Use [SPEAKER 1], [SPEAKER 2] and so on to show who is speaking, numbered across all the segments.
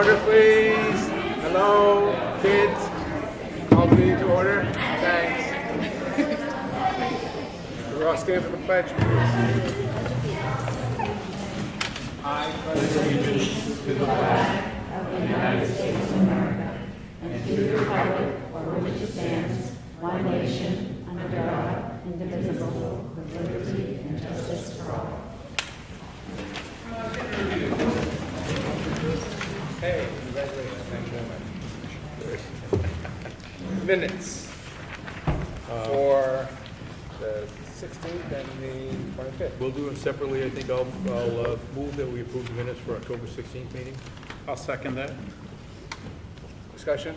[SPEAKER 1] Order, please. Hello, kids. Call the meeting to order. Thanks. We're all stand for the pledge, please. I pledge allegiance to the flag of the United States of America and to the republic for which it stands, one nation, under God, indivisible, with liberty and justice for all. Hey, congratulations. Thank you very much. Minutes for the 16th and the 25th.
[SPEAKER 2] We'll do them separately. I think I'll move that we approve the minutes for October 16th meeting.
[SPEAKER 3] I'll second that.
[SPEAKER 1] Discussion?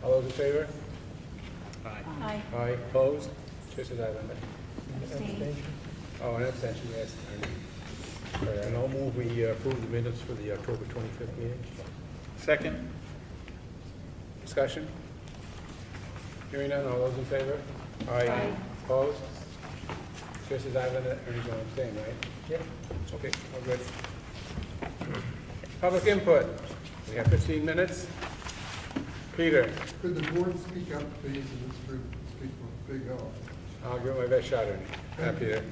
[SPEAKER 1] All those in favor?
[SPEAKER 3] Aye.
[SPEAKER 4] Aye.
[SPEAKER 1] Aye. Opposed? Just as I remember. Oh, an abstention, yes.
[SPEAKER 2] And I'll move we approve the minutes for the October 25th meeting.
[SPEAKER 3] Second.
[SPEAKER 1] Discussion? Hearing none, all those in favor?
[SPEAKER 2] Aye.
[SPEAKER 1] Opposed? Just as I remember, everybody's going to abstain, right?
[SPEAKER 2] Yep.
[SPEAKER 1] Okay, all good. Public input. We have 15 minutes. Peter,
[SPEAKER 5] Could the board speak up, please, in this group, speak with big O?
[SPEAKER 1] I'll give my best shot at it. Peter.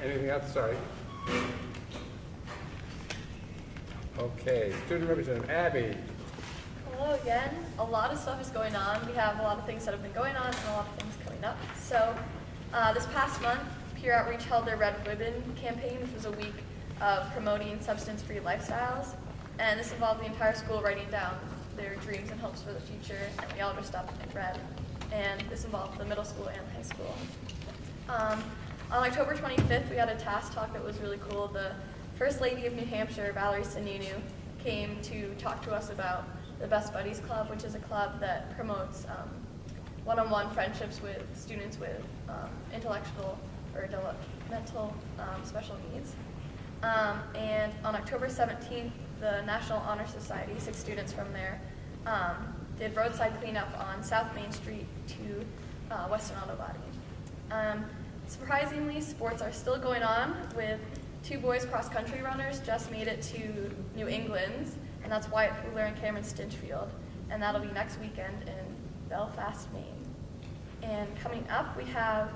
[SPEAKER 1] Anything else? Sorry. Okay, student representative, Abby.
[SPEAKER 4] Hello again. A lot of stuff is going on. We have a lot of things that have been going on and a lot of things coming up. So this past month, Peer Outreach held their Red Ribbon campaign, which was a week of promoting substance-free lifestyles. And this involved the entire school writing down their dreams and hopes for the future, and we all dressed up in red. And this involved the middle school and high school. On October 25th, we had a task talk that was really cool. The First Lady of New Hampshire, Valerie Sununu, came to talk to us about the Best Buddies Club, which is a club that promotes one-on-one friendships with students with intellectual or developmental special needs. And on October 17th, the National Honor Society, 6 students from there, did roadside cleanup on South Main Street to Western Auto Body. Surprisingly, sports are still going on with 2 boys cross-country runners just made it to New England, and that's Wyatt Fuller and Cameron Stinchfield, and that'll be next weekend in Belfast, Maine. And coming up, we have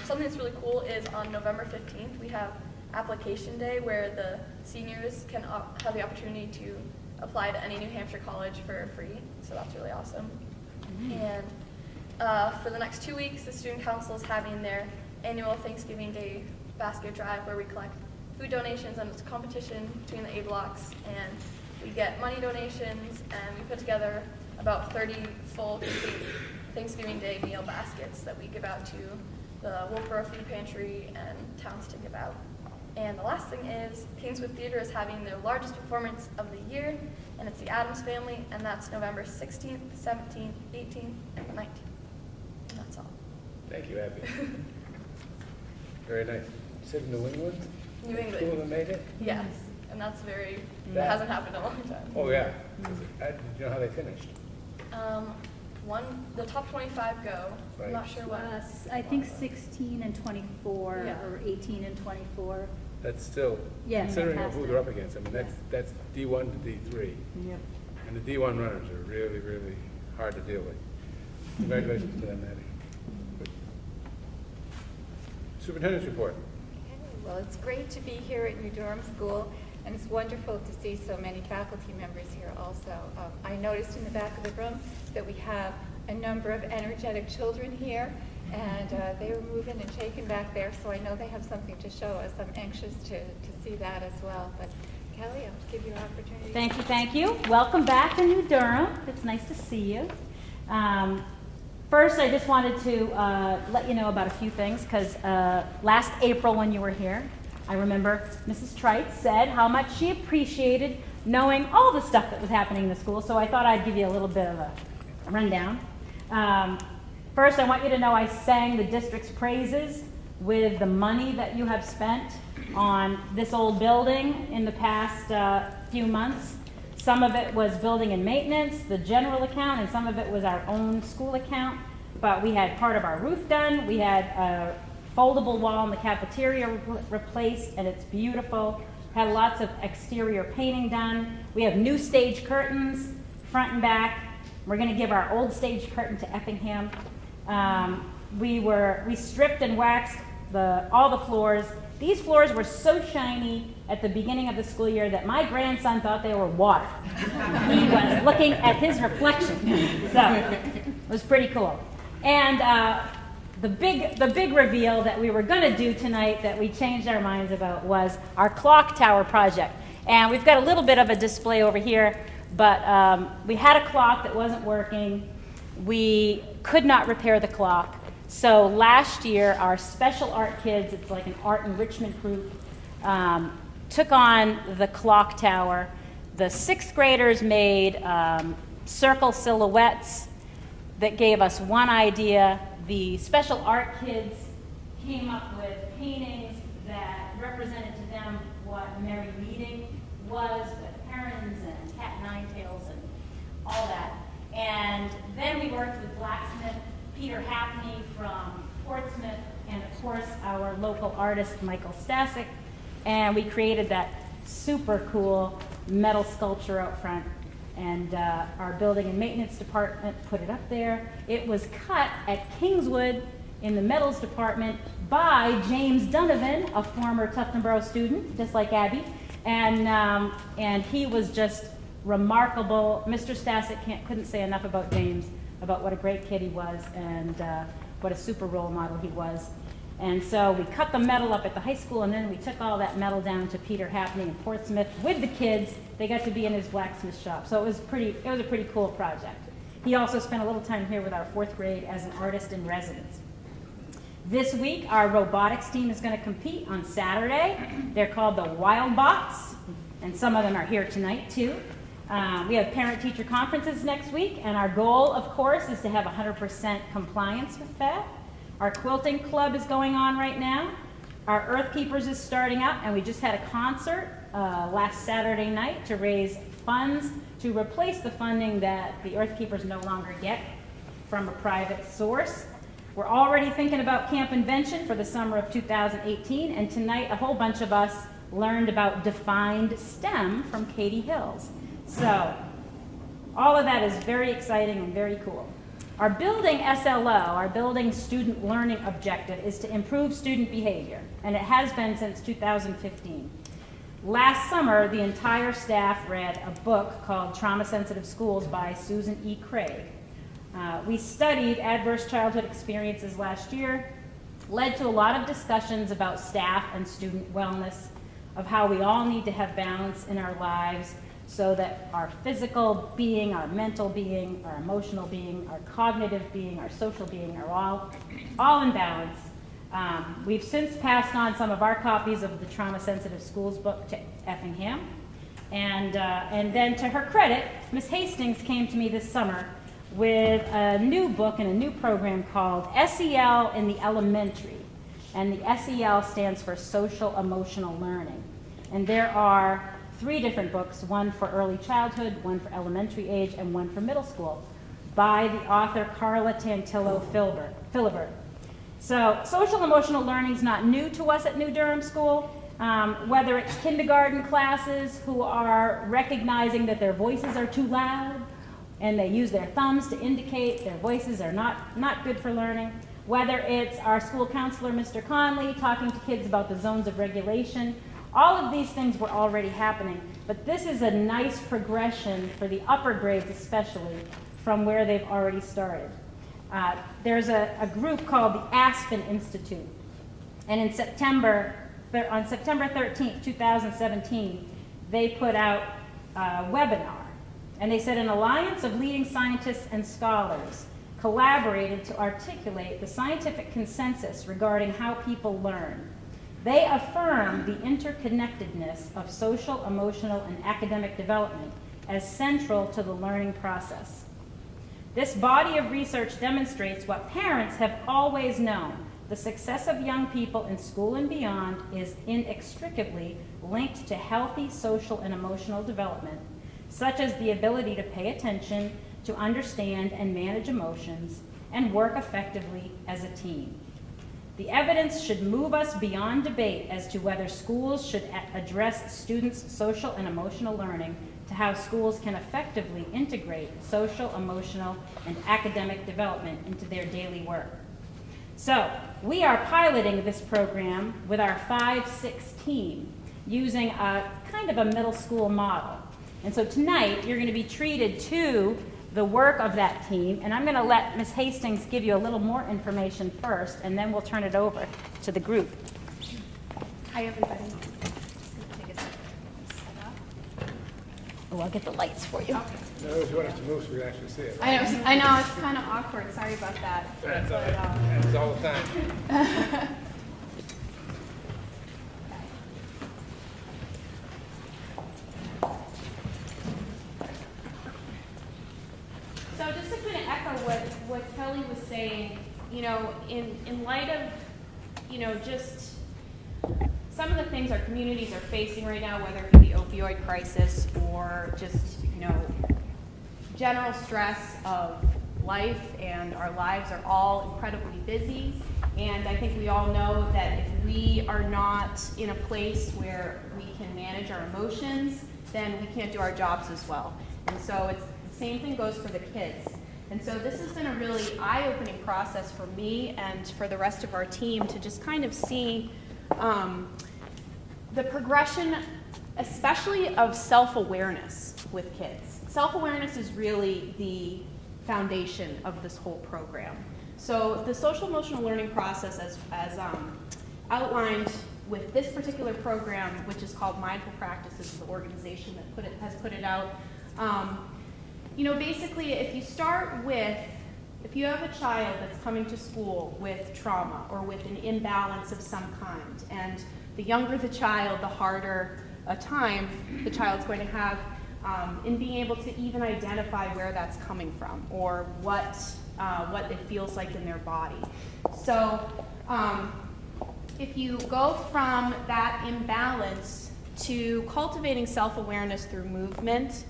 [SPEAKER 4] something that's really cool is on November 15th, we have application day where the seniors can have the opportunity to apply to any New Hampshire college for free, so that's really awesome. And for the next 2 weeks, the Student Council is having their annual Thanksgiving Day basket drive where we collect food donations, and it's a competition between the A blocks, and we get money donations, and we put together about 30 full complete Thanksgiving Day meal baskets that we give out to the Wolfboro Food Pantry and towns to give out. And the last thing is Kingswood Theater is having their largest performance of the year, and it's the Addams Family, and that's November 16th, 17th, 18th, and 19th. And that's all.
[SPEAKER 1] Thank you, Abby. Very nice. You said New England?
[SPEAKER 4] New
[SPEAKER 1] School
[SPEAKER 4] England.
[SPEAKER 1] that made it?
[SPEAKER 4] Yes, and that's very,
[SPEAKER 1] That-
[SPEAKER 4] that hasn't happened in a long time.
[SPEAKER 1] Oh, yeah. Did you know how they finished?
[SPEAKER 4] The top 25 go.
[SPEAKER 1] Right.
[SPEAKER 4] I'm not sure what.
[SPEAKER 6] I think 16 and 24,
[SPEAKER 4] Yeah.
[SPEAKER 6] or 18 and 24.
[SPEAKER 1] That's still,
[SPEAKER 6] Yeah,
[SPEAKER 1] considering who
[SPEAKER 6] fantastic.
[SPEAKER 1] they're up against, I mean, that's D1 to D3.
[SPEAKER 6] Yep.
[SPEAKER 1] And the D1 runners are really, really hard to deal with. Congratulations to them, Abby. Good. Superintendent's report.
[SPEAKER 7] Well, it's great to be here at New Durham School, and it's wonderful to see so many faculty members here also. I noticed in the back of the room that we have a number of energetic children here, and they were moving and shaking back there, so I know they have something to show us. I'm anxious to see that as well. But Kelly, I'll give you an opportunity.
[SPEAKER 6] Thank you, thank you. Welcome back to New Durham. It's nice to see you. First, I just wanted to let you know about a few things, because last April when you were here, I remember Mrs. Trites said how much she appreciated knowing all the stuff that was happening in the school, so I thought I'd give you a little bit of a rundown. First, I want you to know I sang the district's praises with the money that you have spent on this old building in the past few months. Some of it was building and maintenance, the general account, and some of it was our own school account. But we had part of our roof done. We had a foldable wall in the cafeteria replaced, and it's beautiful. had lots of exterior painting done. We have new stage curtains, front and back. We're going to give our old stage curtain to Effingham. We stripped and waxed all the floors. These floors were so shiny at the beginning of the school year that my grandson thought they were water. He was looking at his reflection. So it was pretty cool. And the big reveal that we were going to do tonight that we changed our minds about was our clock tower project. And we've got a little bit of a display over here, but we had a clock that wasn't working. We could not repair the clock. So last year, our special art kids, it's like an art enrichment group, took on the clock tower. The sixth graders made circle silhouettes that gave us one idea. The special art kids came up with paintings that represented to them what merry meeting was, with herons and cat nine tails and all that. And then we worked with blacksmith Peter Hackney from Portsmouth, and of course our local artist Michael Stasic, and we created that super cool metal sculpture out front. And our building and maintenance department put it up there. It was cut at Kingswood in the metals department by James Donovan, a former Tufton Borough student, just like Abby, and he was just remarkable. Mr. Stasic couldn't say enough about James, about what a great kid he was, and what a super role model he was. And so we cut the metal up at the high school, and then we took all that metal down to Peter Hackney in Portsmouth with the kids. They got to be in his blacksmith shop. So it was a pretty cool project. He also spent a little time here with our fourth grade as an artist in residence. This week, our robotics team is going to compete on Saturday. They're called the Wild Bots, and some of them are here tonight too. We have parent-teacher conferences next week, and our goal, of course, is to have 100% compliance with that. Our quilting club is going on right now. Our Earth Keepers is starting up, and we just had a concert last Saturday night to raise funds to replace the funding that the Earth Keepers no longer get from a private source. We're already thinking about Camp Invention for the summer of 2018, and tonight a whole bunch of us learned about defined STEM from Katie Hills. So all of that is very exciting and very cool. Our building SLO, our building student learning objective, is to improve student behavior, and it has been since 2015. Last summer, the entire staff read a book called Trauma Sensitive Schools by Susan E. Craig. We studied adverse childhood experiences last year, led to a lot of discussions about staff and student wellness, of how we all need to have balance in our lives, so that our physical being, our mental being, our emotional being, our cognitive being, our social being are all in balance. We've since passed on some of our copies of the Trauma Sensitive Schools book to Effingham. And then to her credit, Ms. Hastings came to me this summer with a new book and a new program called SEL in the Elementary. And the SEL stands for Social Emotional Learning. And there are 3 different books, one for early childhood, one for elementary age, and one for middle school, by the author Carla Tantillo Filibert. So social emotional learning is not new to us at New Durham School, whether it's kindergarten classes who are recognizing that their voices are too loud, and they use their thumbs to indicate their voices are not good for learning, whether it's our school counselor, Mr. Conley, talking to kids about the zones of regulation. All of these things were already happening, but this is a nice progression for the upper grades especially from where they've already started. There's a group called the Aspen Institute, and on September 13th, 2017, they put out a webinar, and they said an alliance of leading scientists and scholars collaborated to articulate the scientific consensus regarding how people learn. They affirm the interconnectedness of social, emotional, and academic development as central to the learning process. This body of research demonstrates what parents have always known. The success of young people in school and beyond is inextricably linked to healthy social and emotional development, such as the ability to pay attention, to understand and manage emotions, and work effectively as a team. The evidence should move us beyond debate as to whether schools should address students' social and emotional learning to how schools can effectively integrate social, emotional, and academic development into their daily work. So, we are piloting this program with our 5-6 team using a kind of a middle school model. And so tonight, you're going to be treated to the work of that team, and I'm going to let Ms. Hastings give you a little more information first, and then we'll turn it over to the group.
[SPEAKER 8] Hi, everybody.
[SPEAKER 6] Oh, I'll get the lights for you.
[SPEAKER 2] No, I was wanting to move so we can actually see it.
[SPEAKER 8] I know, it's kind of awkward. Sorry about that.
[SPEAKER 2] That's all right. Happens all the time.
[SPEAKER 8] So just to kind of echo what Kelly was saying, you know, in light of, you know, just some of the things our communities are facing right now, whether it be the opioid crisis or just, you know, general stress of life, and our lives are all incredibly busy. And I think we all know that if we are not in a place where we can manage our emotions, then we can't do our jobs as well. And so it's the same thing goes for the kids. And so this has been a really eye-opening process for me and for the rest of our team to just kind of see the progression, especially of self-awareness with kids. Self-awareness is really the foundation of this whole program. So the social emotional learning process as outlined with this particular program, which is called Mindful Practices, the organization that has put it out. You know, basically, if you have a child that's coming to school with trauma or with an imbalance of some kind, and the younger the child, the harder a time the child's going to have in being able to even identify where that's coming from or what it feels like in their body. So if you go from that imbalance to cultivating self-awareness through movement,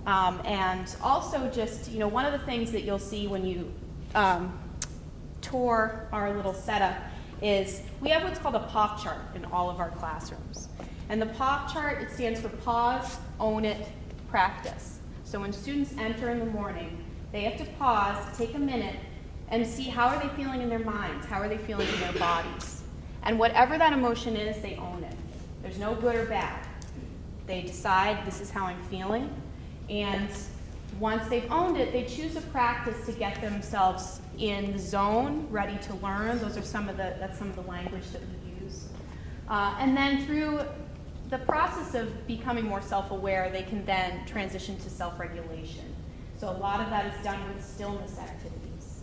[SPEAKER 8] and also just, you know, one of the things that you'll see when you tour our little setup is we have what's called a POP chart in all of our classrooms. And the POP chart, it stands for pause, own it, practice. So when students enter in the morning, they have to pause, take a minute, and see how are they feeling in their minds, how are they feeling in their bodies. And whatever that emotion is, they own it. There's no good or bad. They decide, this is how I'm feeling, and once they've owned it, they choose a practice to get themselves in the zone, ready to learn. That's some of the language that we use. And then through the process of becoming more self-aware, they can then transition to self-regulation. So a lot of that is done with stillness activities.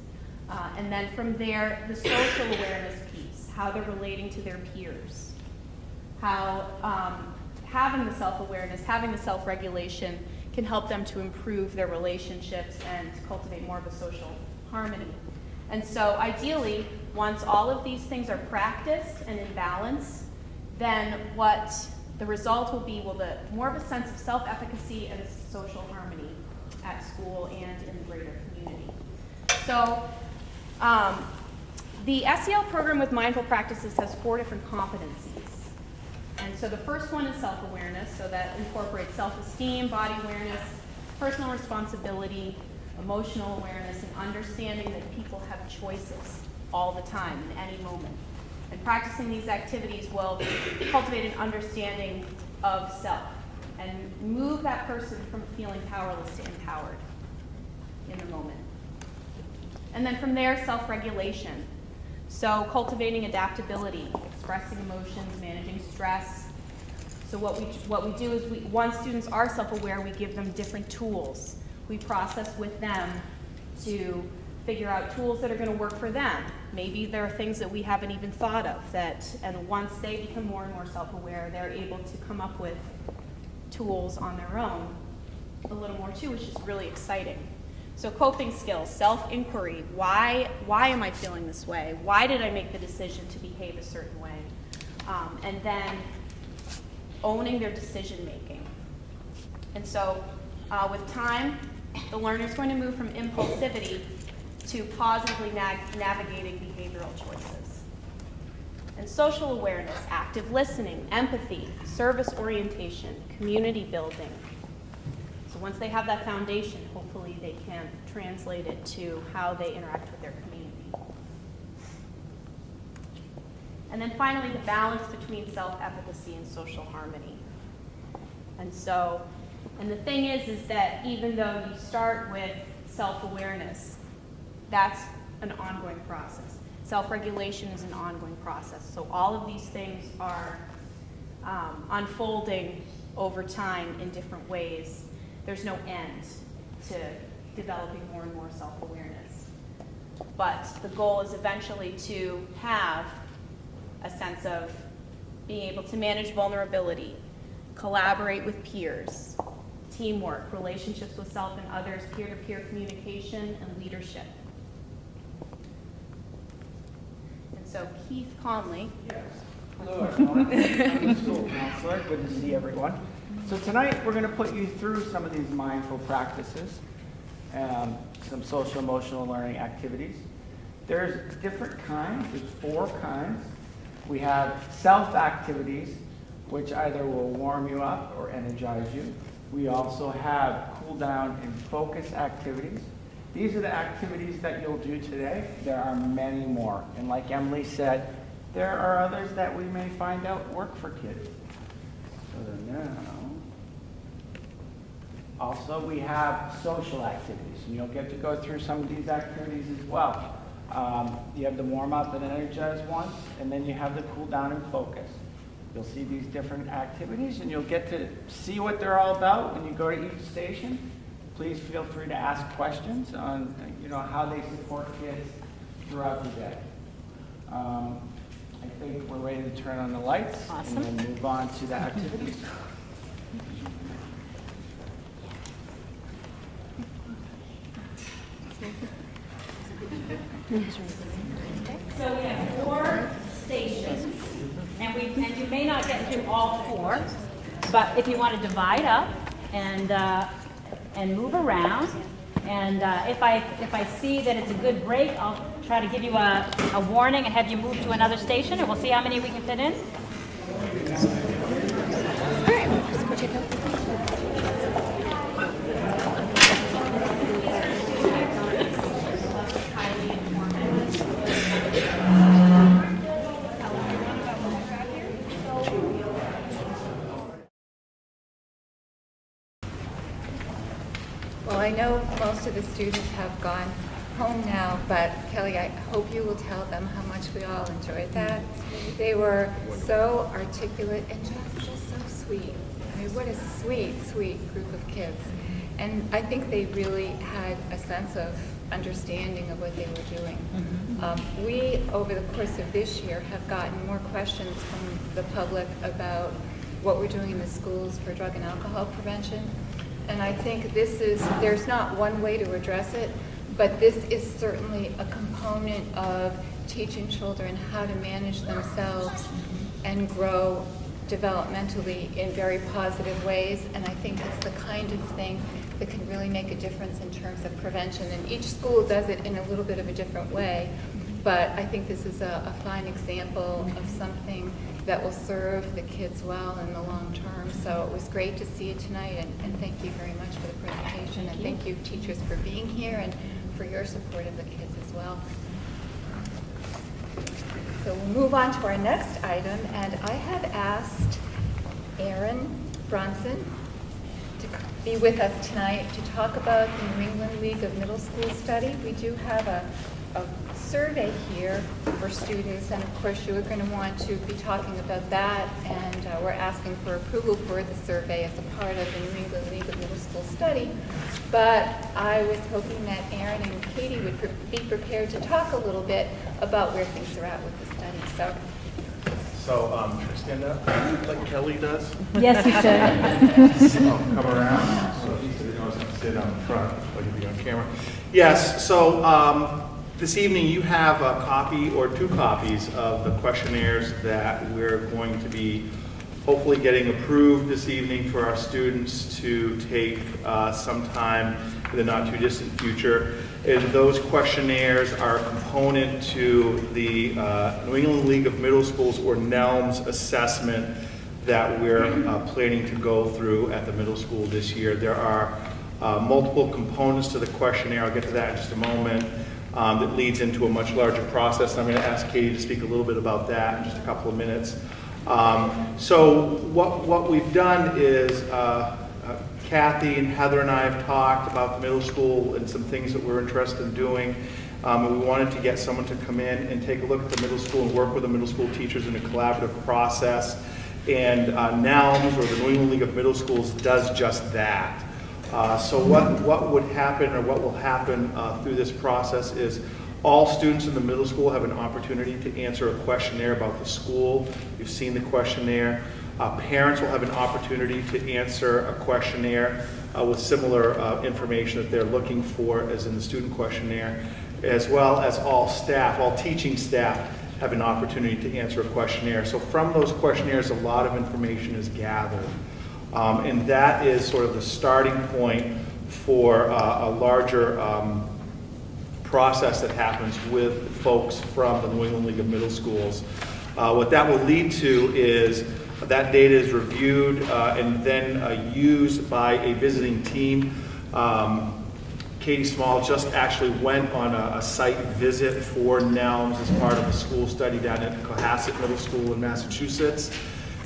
[SPEAKER 8] And then from there, the social awareness piece, how they're relating to their peers, how having the self-awareness, having the self-regulation can help them to improve their relationships and cultivate more of a social harmony. And so ideally, once all of these things are practiced and in balance, then what the result will be more of a sense of self-efficacy and a social harmony at school and in the greater community. So the SEL program with Mindful Practices has 4 different competencies. And so the first one is self-awareness, so that incorporates self-esteem, body awareness, personal responsibility, emotional awareness, and understanding that people have choices all the time in any moment. And practicing these activities will cultivate an understanding of self and move that person from feeling powerless to empowered in the moment. And then from there, self-regulation. So cultivating adaptability, expressing emotions, managing stress. So what we do is once students are self-aware, we give them different tools. We process with them to figure out tools that are going to work for them. Maybe there are things that we haven't even thought of and once they become more and more self-aware, they're able to come up with tools on their own a little more too, which is really exciting. So coping skills, self-inquiry, why am I feeling this way? Why did I make the decision to behave a certain way? And then owning their decision making. And so with time, the learner is going to move from impulsivity to positively navigating behavioral choices. And social awareness, active listening, empathy, service orientation, community building. So once they have that foundation, hopefully they can translate it to how they interact with their community. And then finally, the balance between self-efficacy and social harmony. And the thing is that even though you start with self-awareness, that's an ongoing process. Self-regulation is an ongoing process. So all of these things are unfolding over time in different ways. There's no end to developing more and more self-awareness. But the goal is eventually to have a sense of being able to manage vulnerability, collaborate with peers, teamwork, relationships with self and others, peer-to-peer communication, and leadership. And so Keith Conley.
[SPEAKER 9] Yes. Hello, everyone. I'm the school counselor. Good to see everyone. So tonight we're going to put you through some of these mindful practices, some social emotional learning activities. There's different kinds. There's 4 kinds. We have self-activities, which either will warm you up or energize you. We also have cool down and focus activities. These are the activities that you'll do today. There are many more. And like Emily said, there are others that we may find out work for kids. So now, also we have social activities, and you'll get to go through some of these activities as well. You have the warm up and energize ones, and then you have the cool down and focus. You'll see these different activities, and you'll get to see what they're all about when you go to each station. Please feel free to ask questions on how they support kids throughout the day. I think we're ready to turn on the lights.
[SPEAKER 6] Awesome.
[SPEAKER 9] And then move on to the activities.
[SPEAKER 6] So we have 4 stations, and you may not get through all 4, but if you want to divide up and move around, and if I see that it's a good break, I'll try to give you a warning and have you move to another station, and we'll see how many we can fit in.
[SPEAKER 7] Well, I know most of the students have gone home now, but Kelly, I hope you will tell them how much we all enjoyed that. They were so articulate and just so sweet. I mean, what a sweet, sweet group of kids. And I think they really had a sense of understanding of what they were doing. We, over the course of this year, have gotten more questions from the public about what we're doing in the schools for drug and alcohol prevention. And I think there's not one way to address it, but this is certainly a component of teaching children how to manage themselves and grow developmentally in very positive ways. And I think it's the kind of thing that can really make a difference in terms of prevention. And each school does it in a little bit of a different way, but I think this is a fine example of something that will serve the kids well in the long term. So it was great to see you tonight, and thank you very much for the presentation. And thank you, teachers, for being here and for your support of the kids as well. So we'll move on to our next item, and I have asked Aaron Bronson to be with us tonight to talk about the New England League of Middle School Study. We do have a survey here for students, and of course you are going to want to be talking about that, and we're asking for approval for the survey as a part of the New England League of Middle School Study. But I was hoping that Aaron and Katie would be prepared to talk a little bit about where things are at with the study.
[SPEAKER 10] So, should I stand up like Kelly does?
[SPEAKER 6] Yes, you should.
[SPEAKER 10] So, come around, so he said he knows how to sit on the front, like he'll be on camera. Yes, so this evening you have a copy or 2 copies of the questionnaires that we're going to be hopefully getting approved this evening for our students to take sometime in the not too distant future. And those questionnaires are a component to the New England League of Middle Schools, or NELMS, assessment that we're planning to go through at the middle school this year. There are multiple components to the questionnaire. I'll get to that in just a moment. That leads into a much larger process. I'm going to ask Katie to speak a little bit about that in just a couple of minutes. So what we've done is Kathy and Heather and I have talked about the middle school and some things that we're interested in doing. And we wanted to get someone to come in and take a look at the middle school and work with the middle school teachers in a collaborative process. And NELMS, or the New England League of Middle Schools, does just that. So what would happen, or what will happen through this process, is all students in the middle school have an opportunity to answer a questionnaire about the school. You've seen the questionnaire. Parents will have an opportunity to answer a questionnaire with similar information that they're looking for as in the student questionnaire, as well as all staff, all teaching staff, have an opportunity to answer a questionnaire. So from those questionnaires, a lot of information is gathered. And that is sort of the starting point for a larger process that happens with folks from the New England League of Middle Schools. What that will lead to is that data is reviewed and then used by a visiting team. Katie Small just actually went on a site visit for NELMS as part of a school study down at Cohasset Middle School in Massachusetts.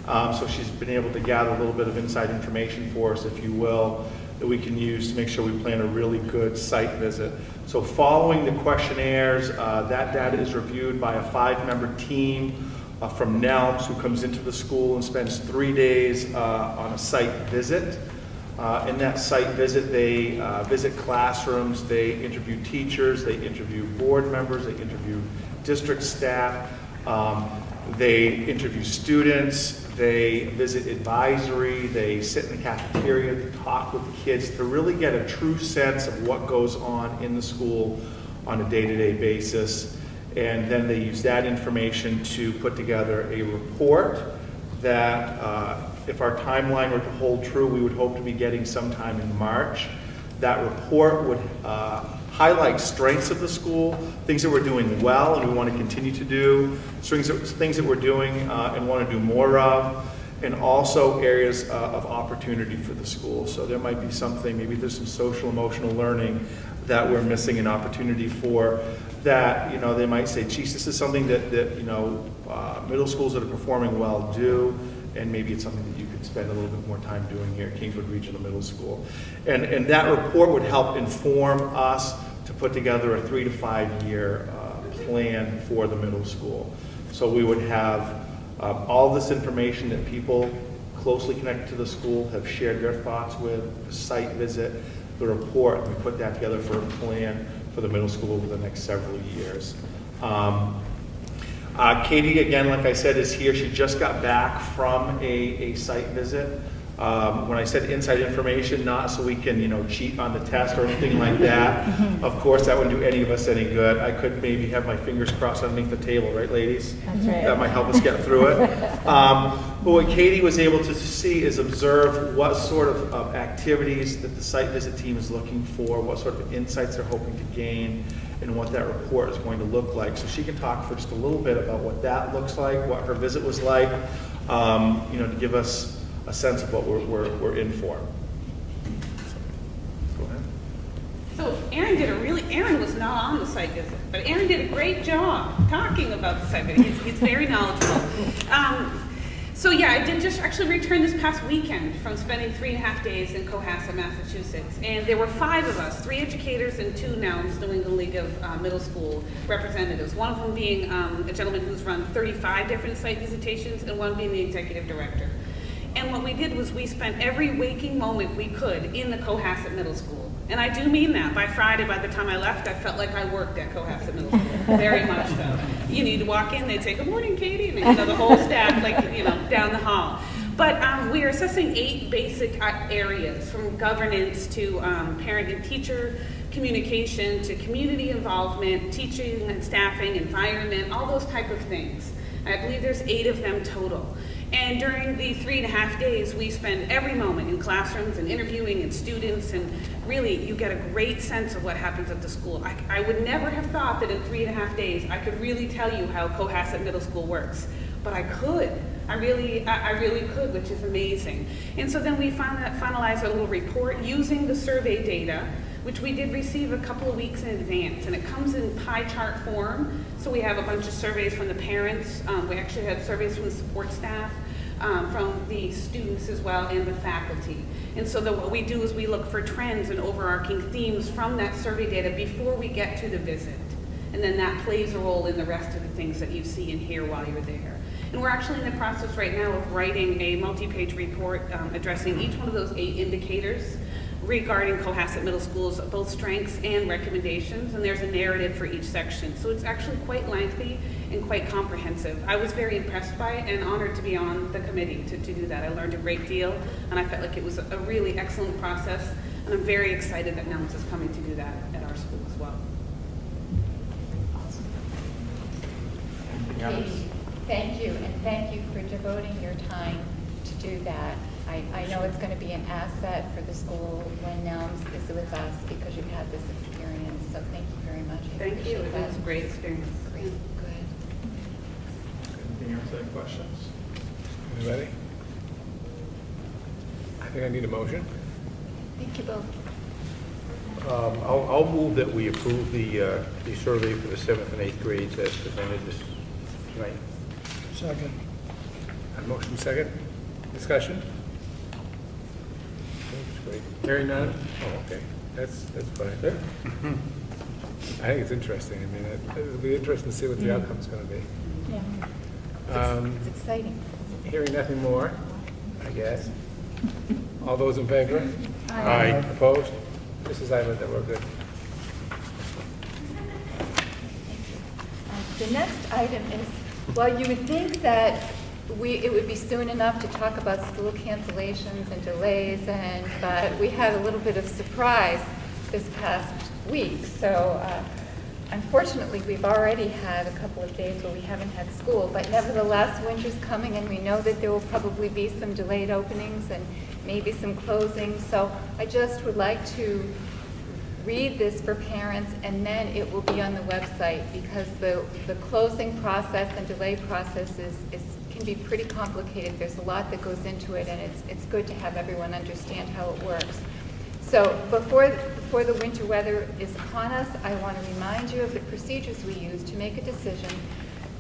[SPEAKER 10] So she's been able to gather a little bit of inside information for us, if you will, that we can use to make sure we plan a really good site visit. So following the questionnaires, that data is reviewed by a 5-member team from NELMS, who comes into the school and spends 3 days on a site visit. In that site visit, they visit classrooms, they interview teachers, they interview board members, they interview district staff, they interview students, they visit advisory, they sit in the cafeteria to talk with the kids to really get a true sense of what goes on in the school on a day-to-day basis. And then they use that information to put together a report that, if our timeline were to hold true, we would hope to be getting sometime in March. That report would highlight strengths of the school, things that we're doing well and we want to continue to do, things that we're doing and want to do more of, and also areas of opportunity for the school. So there might be something, maybe there's some social emotional learning that we're missing an opportunity for, that, you know, they might say, geez, this is something that you know, middle schools that are performing well do, and maybe it's something that you could spend a little bit more time doing here at Kingswood Regional Middle School. And that report would help inform us to put together a 3 to 5 year plan for the middle school. So we would have all this information that people closely connected to the school have shared their thoughts with, the site visit, the report, and we put that together for a plan for the middle school over the next several years. Katie, again, like I said, is here. She just got back from a site visit. When I said inside information, not so we can, you know, cheat on the test or anything like that. Of course, that wouldn't do any of us any good. I could maybe have my fingers crossed underneath the table, right, ladies?
[SPEAKER 6] That's right.
[SPEAKER 10] That might help us get through it. But what Katie was able to see is observe what sort of activities that the site visit team is looking for, what sort of insights they're hoping to gain, and what that report is going to look like. So she can talk for just a little bit about what that looks like, what her visit was like, you know, to give us a sense of what we're in for. So, go ahead.
[SPEAKER 11] So Aaron was not on the site visit, but Aaron did a great job talking about the site visit. He's very knowledgeable. So yeah, I did just actually return this past weekend from spending 3.5 days in Cohasset, Massachusetts. And there were 5 of us, 3 educators and 2 NELMS, New England League of Middle School representatives. One of them being a gentleman who's run 35 different site visitations, and one being the executive director. And what we did was we spent every waking moment we could in the Cohasset Middle School. And I do mean that. By Friday, by the time I left, I felt like I worked at Cohasset Middle School, very much so. You need to walk in, they'd say, good morning, Katie, and you know, the whole staff, like, you know, down the hall. But we are assessing 8 basic areas, from governance to parent and teacher communication to community involvement, teaching and staffing, environment, all those type of things. I believe there's 8 of them total. And during the 3.5 days, we spend every moment in classrooms and interviewing and students, and really you get a great sense of what happens at the school. I would never have thought that in 3.5 days I could really tell you how Cohasset Middle School works, but I could. I really could, which is amazing. And so then we finalized a little report using the survey data, which we did receive a couple of weeks in advance, and it comes in pie chart form. So we have a bunch of surveys from the parents. We actually had surveys from the support staff, from the students as well, and the faculty. And so what we do is we look for trends and overarching themes from that survey data before we get to the visit. And then that plays a role in the rest of the things that you see and hear while you're there. And we're actually in the process right now of writing a multi-page report addressing each one of those 8 indicators regarding Cohasset Middle School's both strengths and recommendations, and there's a narrative for each section. So it's actually quite lengthy and quite comprehensive. I was very impressed by it and honored to be on the committee to do that. I learned a great deal, and I felt like it was a really excellent process, and I'm very excited that NELMS is coming to do that at our school as well.
[SPEAKER 9] Anything else?
[SPEAKER 7] Thank you, and thank you for devoting your time to do that. I know it's going to be an asset for the school when NELMS is with us because you've had this experience, so thank you very much.
[SPEAKER 11] Thank you. It was a great experience.
[SPEAKER 7] Great, good.
[SPEAKER 10] Anything else, any questions?
[SPEAKER 2] Anybody? I think I need a motion.
[SPEAKER 7] Thank you both.
[SPEAKER 2] I'll move that we approve the survey for the 7th and 8th grades as presented this tonight.
[SPEAKER 5] Second.
[SPEAKER 2] Motion second. Discussion? That's great. Hearing none? Oh, okay. That's fine. I think it's interesting. I mean, it'll be interesting to see what the outcome's going to be.
[SPEAKER 7] Yeah. It's exciting.
[SPEAKER 2] Hearing nothing more, I guess. All those in favor?
[SPEAKER 6] Aye.
[SPEAKER 2] Opposed? Mrs. Island, that we're good.
[SPEAKER 7] The next item is, well, you would think that it would be soon enough to talk about school cancellations and delays, but we had a little bit of surprise this past week. So unfortunately, we've already had a couple of days where we haven't had school, but nevertheless, winter's coming, and we know that there will probably be some delayed openings and maybe some closings. So I just would like to read this for parents, and then it will be on the website, because the closing process and delay process can be pretty complicated. There's a lot that goes into it, and it's good to have everyone understand how it works. So before the winter weather is upon us, I want to remind you of the procedures we use to make a decision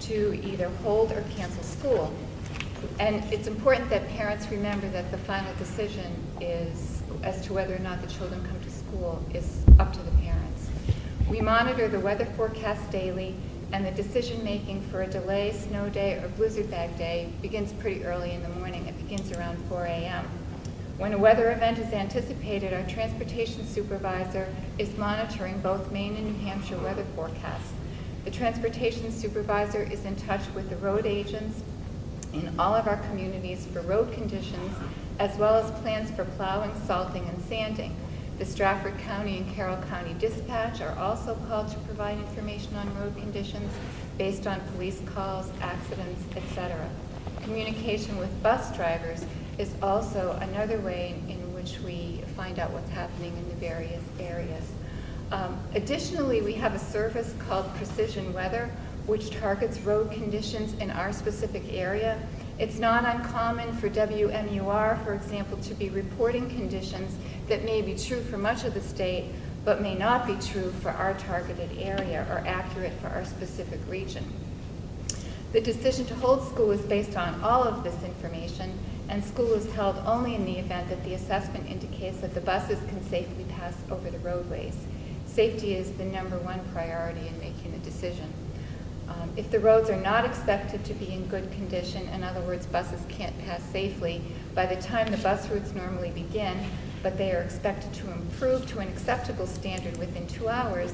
[SPEAKER 7] to either hold or cancel school. And it's important that parents remember that the final decision is as to whether or not the children come to school is up to the parents. We monitor the weather forecast daily, and the decision-making for a delay, snow day, or blizzard bag day begins pretty early in the morning. It begins around 4 a.m. When a weather event is anticipated, our transportation supervisor is monitoring both Maine and New Hampshire weather forecasts. The transportation supervisor is in touch with the road agents in all of our communities for road conditions, as well as plans for plowing, salting, and sanding. The Stratford County and Carroll County Dispatch are also called to provide information on road conditions based on police calls, accidents, etc. Communication with bus drivers is also another way in which we find out what's happening in the various areas. Additionally, we have a service called Precision Weather, which targets road conditions in our specific area. It's not uncommon for WMUR, for example, to be reporting conditions that may be true for much of the state, but may not be true for our targeted area or accurate for our specific region. The decision to hold school is based on all of this information, and school is held only in the event that the assessment indicates that the buses can safely pass over the roadways. Safety is the #1 priority in making the decision. If the roads are not expected to be in good condition, in other words, buses can't pass safely by the time the bus routes normally begin, but they are expected to improve to an acceptable standard within 2 hours,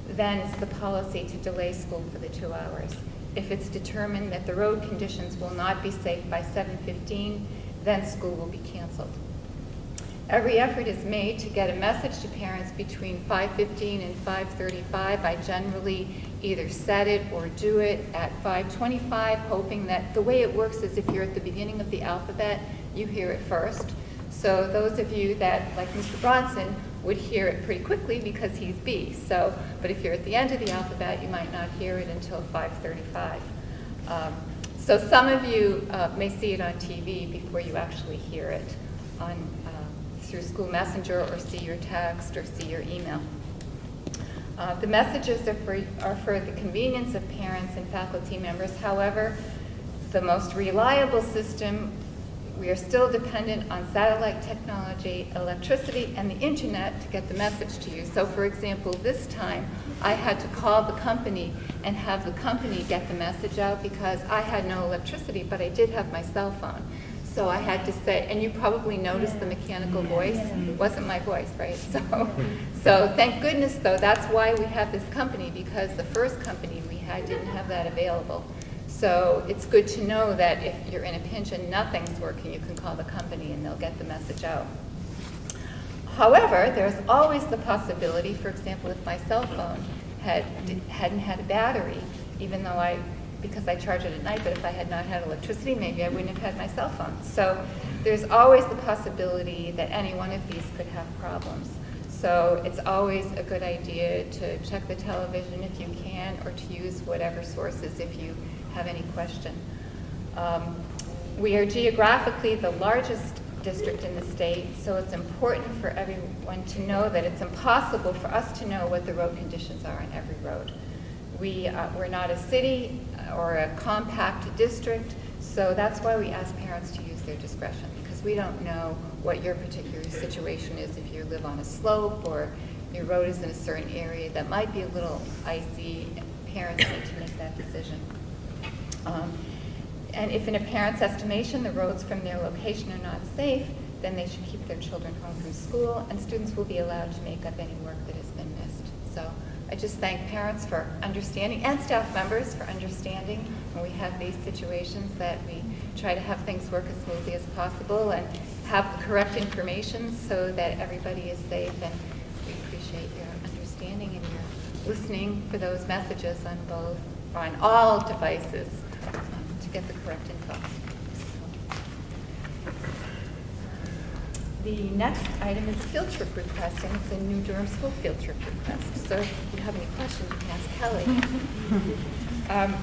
[SPEAKER 7] then it's the policy to delay school for the 2 hours. If it's determined that the road conditions will not be safe by 7:15, then school will be canceled. Every effort is made to get a message to parents between 5:15 and 5:35. I generally either set it or do it at 5:25, hoping that the way it works is if you're at the beginning of the alphabet, you hear it first. So those of you that, like Mr. Bronson, would hear it pretty quickly because he's B. So, but if you're at the end of the alphabet, you might not hear it until 5:35. So some of you may see it on TV before you actually hear it on through school messenger, or see your text, or see your email. The messages are for the convenience of parents and faculty members. However, the most reliable system, we are still dependent on satellite technology, electricity, and the internet to get the message to you. So for example, this time I had to call the company and have the company get the message out because I had no electricity, but I did have my cell phone. So I had to say, and you probably noticed the mechanical voice. It wasn't my voice, right? So thank goodness, though, that's why we have this company, because the first company we had didn't have that available. So it's good to know that if you're in a pinch and nothing's working, you can call the company and they'll get the message out. However, there's always the possibility, for example, if my cell phone hadn't had a battery, even though because I charge it at night, but if I had not had electricity, maybe I wouldn't have had my cell phone. So there's always the possibility that any one of these could have problems. So it's always a good idea to check the television if you can, or to use whatever sources if you have any question. We are geographically the largest district in the state, so it's important for everyone to know that it's impossible for us to know what the road conditions are on every road. We're not a city or a compact district, so that's why we ask parents to use their discretion, because we don't know what your particular situation is. If you live on a slope or your road is in a certain area that might be a little icy, parents need to make that decision. And if in a parent's estimation the roads from their location are not safe, then they should keep their children home from school, and students will be allowed to make up any work that has been missed. So I just thank parents for understanding, and staff members for understanding when we have these situations, that we try to have things work as smoothly as possible and have the correct information so that everybody is safe. And we appreciate your understanding and your listening for those messages on all devices to get the correct info. The next item is a field trip request, and it's a new Durham School field trip request. So if you have any questions, you can ask Kelly.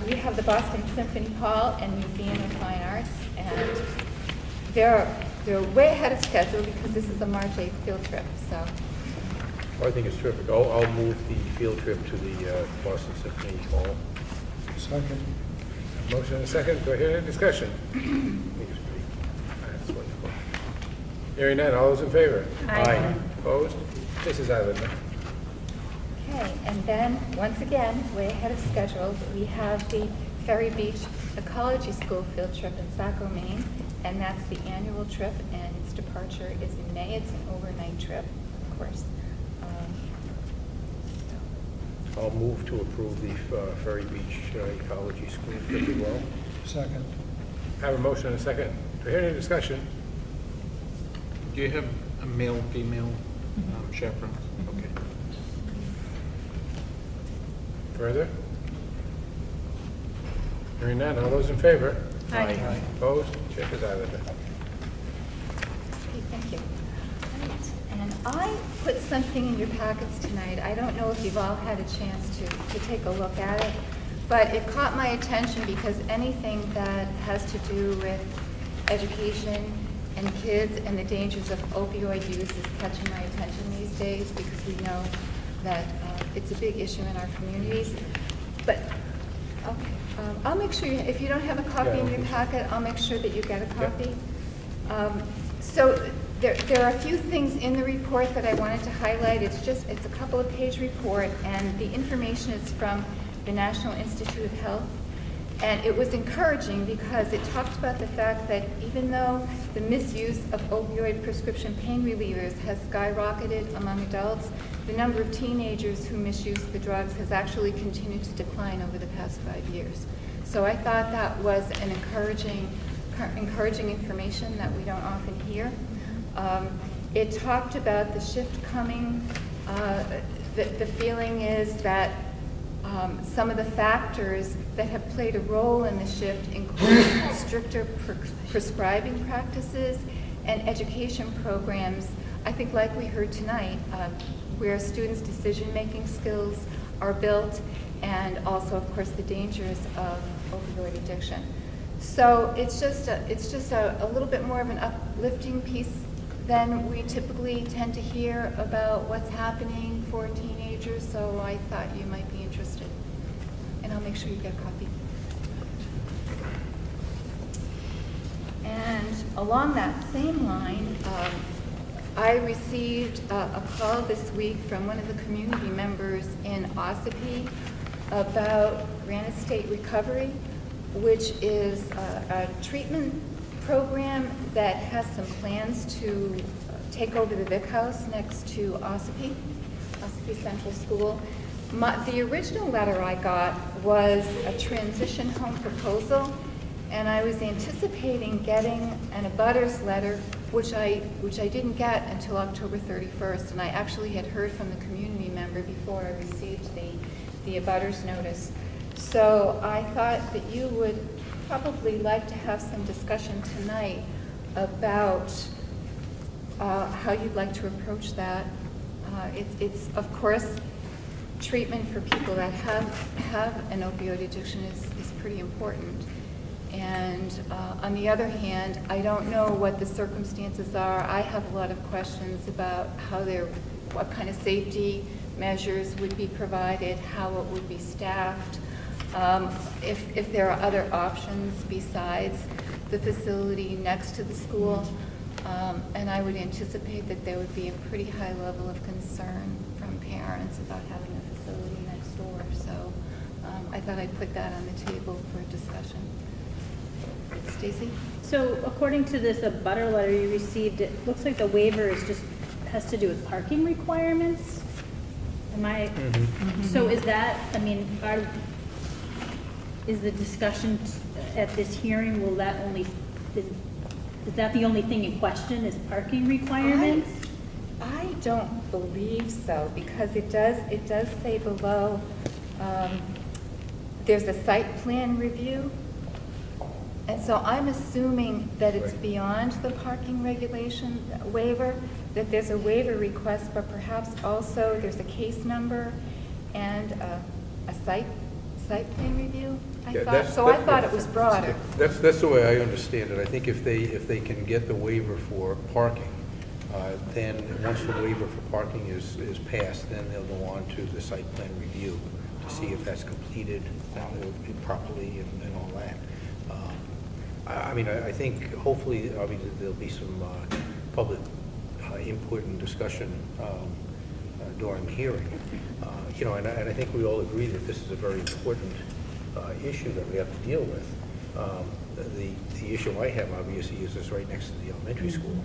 [SPEAKER 7] We have the Boston Symphony Hall and Museum of Fine Arts, and they're way ahead of schedule because this is a March 8th field trip. So
[SPEAKER 12] I think it's terrific. I'll move the field trip to the Boston Symphony Hall.
[SPEAKER 5] Second.
[SPEAKER 2] Motion and a second. Do I hear any discussion? I think it's pretty, that's wonderful. Hearing none, all those in favor?
[SPEAKER 6] Aye.
[SPEAKER 2] Opposed? Mrs. Island.
[SPEAKER 7] okay, and then once again, way ahead of schedule, we have the Ferry Beach Ecology School field trip in Saco, Maine, and that's the annual trip, and its departure is in May. It's an overnight trip, of course.
[SPEAKER 12] I'll move to approve the Ferry Beach Ecology School trip as well.
[SPEAKER 5] Second.
[SPEAKER 2] I have a motion and a second. Do I hear any discussion?
[SPEAKER 3] Do you have a male, female chaperones? Okay.
[SPEAKER 2] Further? Hearing none, all those in favor?
[SPEAKER 6] Aye.
[SPEAKER 2] Opposed? Chair is Island.
[SPEAKER 7] Okay, thank you. All right, and I put something in your packets tonight. I don't know if you've all had a chance to take a look at it, but it caught my attention because anything that has to do with education and kids and the dangers of opioid use is catching my attention these days, because we know that it's a big issue in our communities. But, okay, I'll make sure, if you don't have a copy in your packet, I'll make sure that you get a copy. So there are a few things in the report that I wanted to highlight. It's a couple of page report, and the information is from the National Institute of Health. And it was encouraging because it talked about the fact that even though the misuse of opioid prescription pain relievers has skyrocketed among adults, the number of teenagers who misuse the drugs has actually continued to decline over the past 5 years. So I thought that was an encouraging information that we don't often hear. It talked about the shift coming. The feeling is that some of the factors that have played a role in the shift include stricter prescribing practices and education programs, I think like we heard tonight, where students' decision-making skills are built, and also, of course, the dangers of opioid addiction. So it's just a little bit more of an uplifting piece than we typically tend to hear about what's happening for teenagers, so I thought you might be interested. And I'll make sure you get a copy. And along that same line, I received a call this week from one of the community members in Ossipee about Granite State Recovery, which is a treatment program that has some plans to take over the Vic House next to Ossipee Central School. The original letter I got was a transition home proposal, and I was anticipating getting an abutters letter, which I didn't get until October 31st, and I actually had heard from the community member before I received the abutters notice. So I thought that you would probably like to have some discussion tonight about how you'd like to approach that. It's of course, treatment for people that have an opioid addiction is pretty important. And on the other hand, I don't know what the circumstances are. I have a lot of questions about what kind of safety measures would be provided, how it would be staffed, if there are other options besides the facility next to the school. And I would anticipate that there would be a pretty high level of concern from parents about having a facility next door. So I thought I'd put that on the table for discussion. Stacy?
[SPEAKER 6] So according to this abutter letter you received, it looks like the waiver has to do with parking requirements. Am I? So is that, I mean, is the discussion at this hearing, will that only, is that the only thing in question, is parking requirements?
[SPEAKER 7] I don't believe so, because it does say below, there's a site plan review. And so I'm assuming that it's beyond the parking regulation waiver, that there's a waiver request, but perhaps also there's a case number and a site plan review, I thought it was broader.
[SPEAKER 12] That's the way I understand it. I think if they can get the waiver for parking, then once the waiver for parking is passed, then they'll go on to the site plan review to see if that's completed properly and all that. I mean, I think hopefully, there'll be some public input and discussion during the hearing. You know, and I think we all agree that this is a very important issue that we have to deal with. The issue I have, obviously, is it's right next to the elementary school.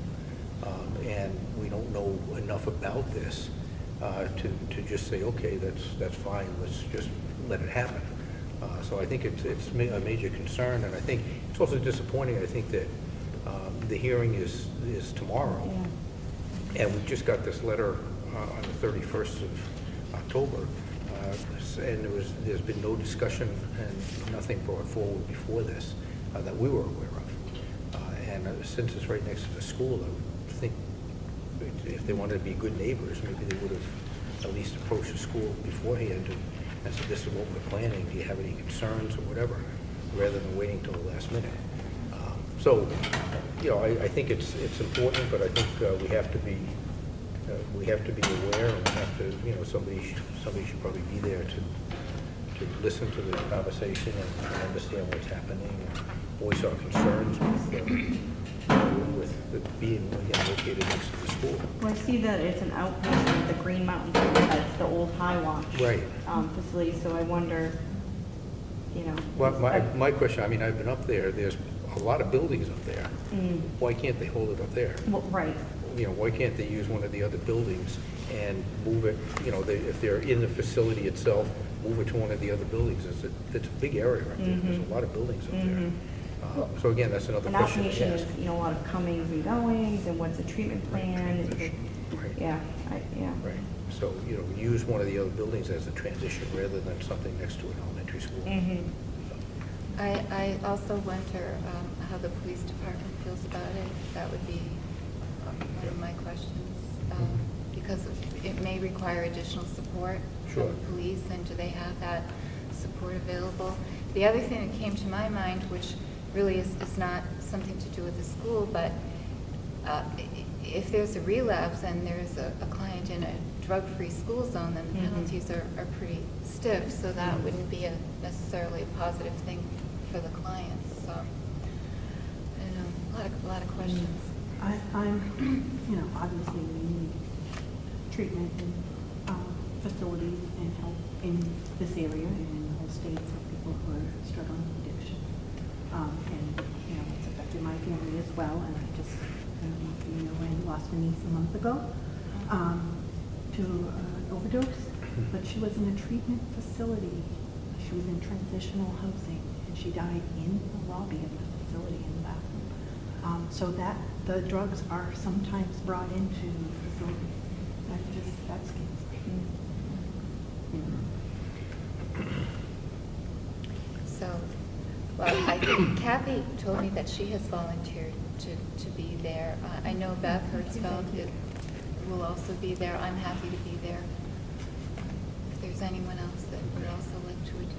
[SPEAKER 12] And we don't know enough about this to just say, okay, that's fine, let's just let it happen. So I think it's a major concern, and I think it's also disappointing, I think, that the hearing is tomorrow. Yeah. And we just got this letter on the 31st of October, and there's been no discussion and nothing brought forward before this that we were aware of. And since it's right next to the school, I would think if they wanted to be good neighbors, maybe they would have at least approached the school beforehand and said, this is what we're planning, do you have any concerns or whatever, rather than waiting till the last minute. So, you know, I think it's important, but I think we have to be aware, and we have to, you know, somebody should probably be there to listen to the conversation and understand what's happening, and voice our concerns with being located next to the school.
[SPEAKER 6] Well, I see that it's an outpatient of the Green Mountain, that's the old High Watch facility, so I wonder, you know.
[SPEAKER 12] Well, my question, I mean, I've been up there, there's a lot of buildings up there. Why can't they hold it up there?
[SPEAKER 6] Well, right.
[SPEAKER 12] You know, why can't they use one of the other buildings and move it, you know, if they're in the facility itself, move it to one of the other buildings? It's a big area right there. There's a lot of buildings up there. So again, that's another
[SPEAKER 1] And
[SPEAKER 12] question to
[SPEAKER 1] outpatient
[SPEAKER 12] ask.
[SPEAKER 1] is, a lot of comings and goings, and what's the treatment plan?
[SPEAKER 12] Transition, right.
[SPEAKER 1] Yeah, yeah.
[SPEAKER 12] Right. So, use one of the other buildings as a transition rather than something next to an elementary school.
[SPEAKER 1] Mm-hmm.
[SPEAKER 7] I also wonder how the police department feels about it. That would be one of my questions, because it may require additional support
[SPEAKER 12] Sure.
[SPEAKER 7] from the police, and do they have that support available? The other thing that came to my mind, which really is not something to do with the school, but if there's a relapse and there's a client in a drug-free school zone, then the penalties are pretty stiff, so that wouldn't be necessarily a positive thing for the clients. So, I don't know, a lot of questions.
[SPEAKER 13] I'm, obviously we need treatment and facilities and help in this area and in the whole state for people who are struggling with addiction. And, it's affected my family as well. And I just, I lost a niece a month ago to overdose, but she was in a treatment facility. She was in transitional housing, and she died in the lobby of the facility in the bathroom. So that the drugs are sometimes brought into the facility. That's
[SPEAKER 7] So, well, I think Kathy told me that she has volunteered to be there. I know Beth Hertzfeld will also be there. I'm happy to be there. If there's anyone else that would also like to attend.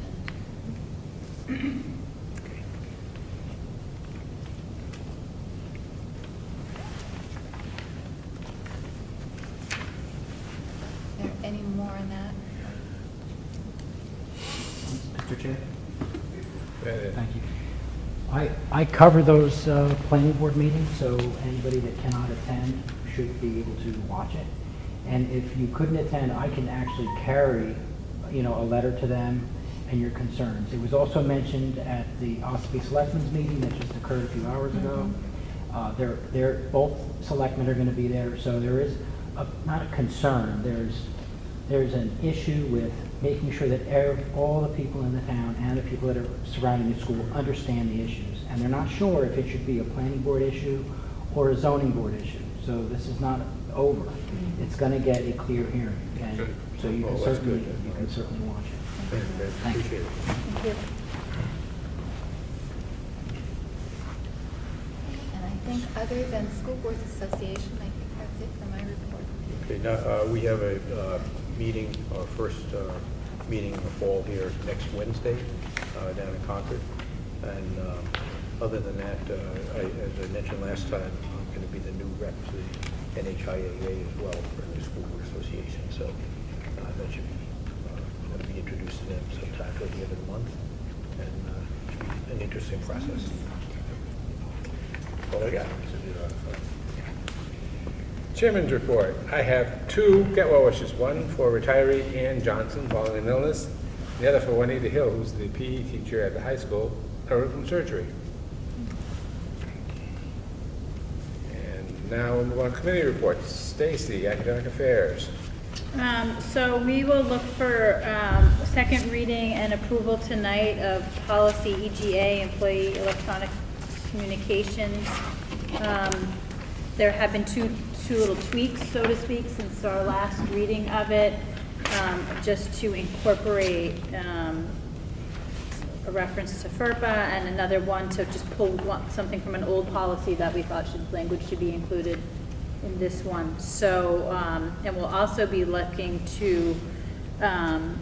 [SPEAKER 7] Is there any more on that?
[SPEAKER 14] Mr. Chair?
[SPEAKER 2] Yeah.
[SPEAKER 14] Thank you. I cover those planning board meetings, so anybody that cannot attend should be able to watch it. And if you couldn't attend, I can actually carry, a letter to them and your concerns. It was also mentioned at the Ospey Selectmen's meeting that just occurred a few hours ago. They're both selectmen are going to be there, so there is not a concern. There's an issue with making sure that all the people in the town and the people that are surrounding the school understand the issues. And they're not sure if it should be a planning board issue or a zoning board issue. So this is not over. It's going to get a clear hearing. And
[SPEAKER 2] Good.
[SPEAKER 14] so you
[SPEAKER 2] Well,
[SPEAKER 14] can
[SPEAKER 2] that's
[SPEAKER 14] certainly,
[SPEAKER 2] good.
[SPEAKER 14] you can certainly watch it.
[SPEAKER 2] I appreciate it.
[SPEAKER 6] Thank you.
[SPEAKER 7] And I think other than School Boards Association, I think that's it for my report.
[SPEAKER 12] Okay, now, we have a meeting, our first meeting in the fall here next Wednesday down in Concord. And other than that, as I mentioned last time, I'm going to be the new rep to the NHIAA as well for the School Board Association. So that should be, going to be introduced to them sometime toward the end of the month. And it should be an interesting process. That's all I got.
[SPEAKER 2] Chairman's report. I have two get well wishes. One for retiree Ann Johnson following an illness. The other for Juanita Hill, who's the PE teacher at the high school, recovered from surgery. And now we'll move on to committee reports. Stacy, Academic Affairs.
[SPEAKER 6] So we will look for second reading and approval tonight of policy EGA, employee electronic communications. There have been two little tweaks, so to speak, since our last reading of it, just to incorporate a reference to FERPA and another one to just pull something from an old policy that we thought language should be included in this one. So, and we'll also be looking to